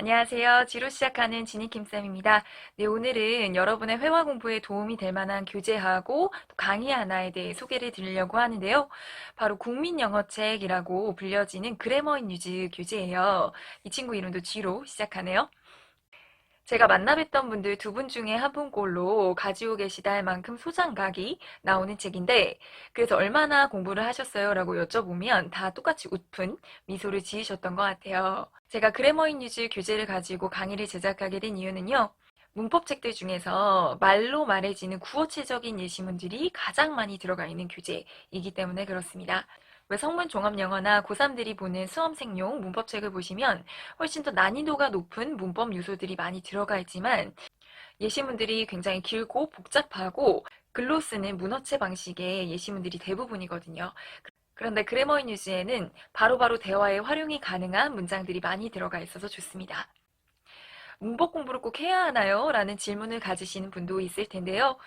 안녕하세요. 지로 시작하는 지니킴쌤입니다. 네, 오늘은 여러분의 회화 공부에 도움이 될 만한 교재하고 또 강의 하나에 대해 소개를 드리려고 하는데요. 바로 국민영어책이라고 불려지는 그래머 인 유즈 교재예요. 이 친구 이름도 G로 시작하네요. 제가 만나뵀던 분들 두 분 중에 한 분꼴로 가지고 계시다 할 만큼 소장각이 나오는 책인데, 그래서 얼마나 공부를 하셨어요? 라고 여쭤보면 다 똑같이 웃픈 미소를 지으셨던 것 같아요. 제가 그래머인 유즈 교재를 가지고 강의를 제작하게 된 이유는요. 문법책들 중에서 말로 말해지는 구어체적인 예시문들이 가장 많이 들어가 있는 교재이기 때문에 그렇습니다. 왜 성문 종합 영어나 고3들이 보는 수험생용 문법책을 보시면 훨씬 더 난이도가 높은 문법 요소들이 많이 들어가 있지만 예시문들이 굉장히 길고 복잡하고 글로 쓰는 문어체 방식의 예시문들이 대부분이거든요. 그런데 그래머인 유즈에는 바로바로 대화에 활용이 가능한 문장들이 많이 들어가 있어서 좋습니다. 문법 공부를 꼭 해야 하나요? 라는 질문을 가지시는 분도 있을 텐데요.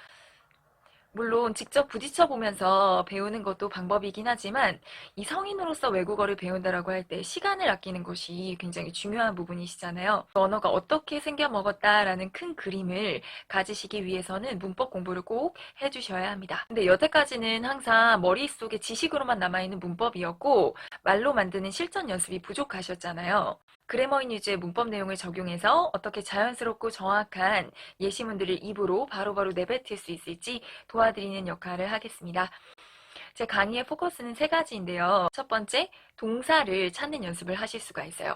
물론 직접 부딪혀 보면서 배우는 것도 방법이긴 하지만 이 성인으로서 외국어를 배운다라고 할 때 시간을 아끼는 것이 굉장히 중요한 부분이시잖아요. 언어가 어떻게 생겨 먹었다라는 큰 그림을 가지시기 위해서는 문법 공부를 꼭 해주셔야 합니다. 근데 여태까지는 항상 머릿속에 지식으로만 남아있는 문법이었고 말로 만드는 실전 연습이 부족하셨잖아요. 그래머인 유즈의 문법 내용을 적용해서 어떻게 자연스럽고 정확한 예시문들을 입으로 바로바로 내뱉을 수 있을지 도와드리는 역할을 하겠습니다. 제 강의의 포커스는 세 가지인데요. 첫 번째, 동사를 찾는 연습을 하실 수가 있어요.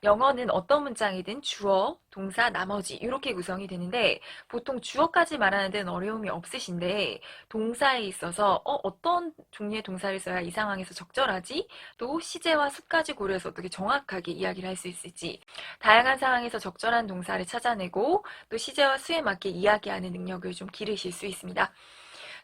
영어는 어떤 문장이든 주어, 동사, 나머지 이렇게 구성이 되는데 보통 주어까지 말하는 데는 어려움이 없으신데 동사에 있어서 어떤 종류의 동사를 써야 이 상황에서 적절하지? 또 시제와 수까지 고려해서 어떻게 정확하게 이야기를 할 수 있을지 다양한 상황에서 적절한 동사를 찾아내고 또 시제와 수에 맞게 이야기하는 능력을 좀 기르실 수 있습니다.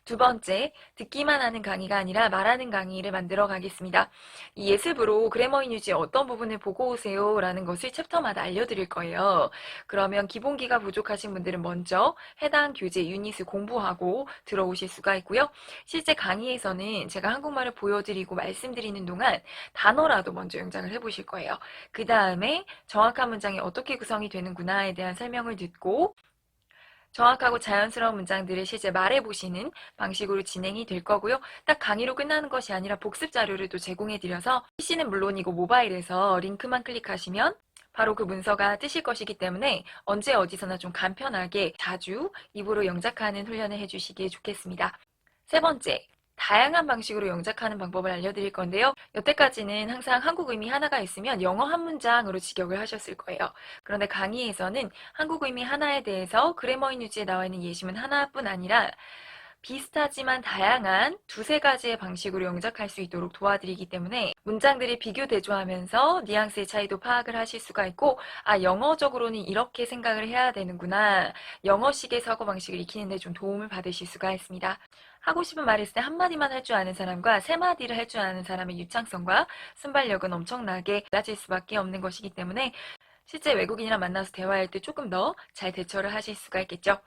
두 번째, 듣기만 하는 강의가 아니라 말하는 강의를 만들어 가겠습니다. 이 예습으로 그래머인 유지의 어떤 부분을 보고 오세요 라는 것을 챕터마다 알려드릴 거예요. 그러면 기본기가 부족하신 분들은 먼저 해당 교재 유닛을 공부하고 들어오실 수가 있고요. 실제 강의에서는 제가 한국말을 보여드리고 말씀드리는 동안 단어라도 먼저 영작을 해보실 거예요. 그 다음에 정확한 문장이 어떻게 구성이 되는구나에 대한 설명을 듣고 정확하고 자연스러운 문장들을 실제 말해보시는 방식으로 진행이 될 거고요. 딱 강의로 끝나는 것이 아니라 복습 자료를 또 제공해드려서 PC는 물론이고 모바일에서 링크만 클릭하시면 바로 그 문서가 뜨실 것이기 때문에 언제 어디서나 좀 간편하게 자주 입으로 영작하는 훈련을 해주시길 좋겠습니다. 세 번째, 다양한 방식으로 영작하는 방법을 알려드릴 건데요. 여태까지는 항상 한국 의미 하나가 있으면 영어 한 문장으로 직역을 하셨을 거예요. 그런데 강의에서는 한국 의미 하나에 대해서 그래머인 유지에 나와 있는 예시문 하나뿐 아니라 비슷하지만 다양한 두세 가지의 방식으로 영작할 수 있도록 도와드리기 때문에 문장들이 비교 대조하면서 뉘앙스의 차이도 파악을 하실 수가 있고 영어적으로는 이렇게 생각을 해야 되는구나. 영어식의 사고방식을 익히는 데 좀 도움을 받으실 수가 있습니다. 하고 싶은 말 했을 때 한마디만 할 줄 아는 사람과 세 마디를 할 줄 아는 사람의 유창성과 순발력은 엄청나게 달라질 수밖에 없는 것이기 때문에 실제 외국인이랑 만나서 대화할 때 조금 더 잘 대처를 하실 수가 있겠죠.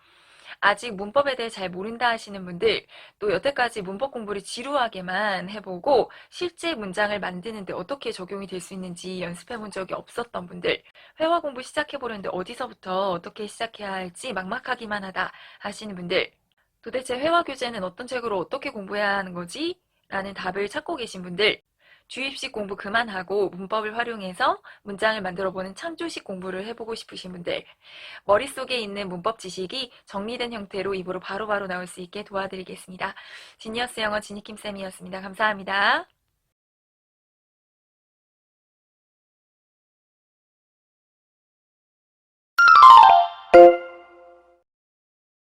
아직 문법에 대해 잘 모른다 하시는 분들, 또 여태까지 문법 공부를 지루하게만 해보고 실제 문장을 만드는데 어떻게 적용이 될 수 있는지 연습해 본 적이 없었던 분들, 회화 공부 시작해 보려는데 어디서부터 어떻게 시작해야 할지 막막하기만 하다 하시는 분들, 도대체 회화 교재는 어떤 책으로 어떻게 공부해야 하는 거지? 라는 답을 찾고 계신 분들, 주입식 공부 그만하고 문법을 활용해서 문장을 만들어보는 창조식 공부를 해보고 싶으신 분들, 머릿속에 있는 문법 지식이 정리된 형태로 입으로 바로바로 나올 수 있게 도와드리겠습니다. 지니어스 영어 지니킴쌤이었습니다. 감사합니다.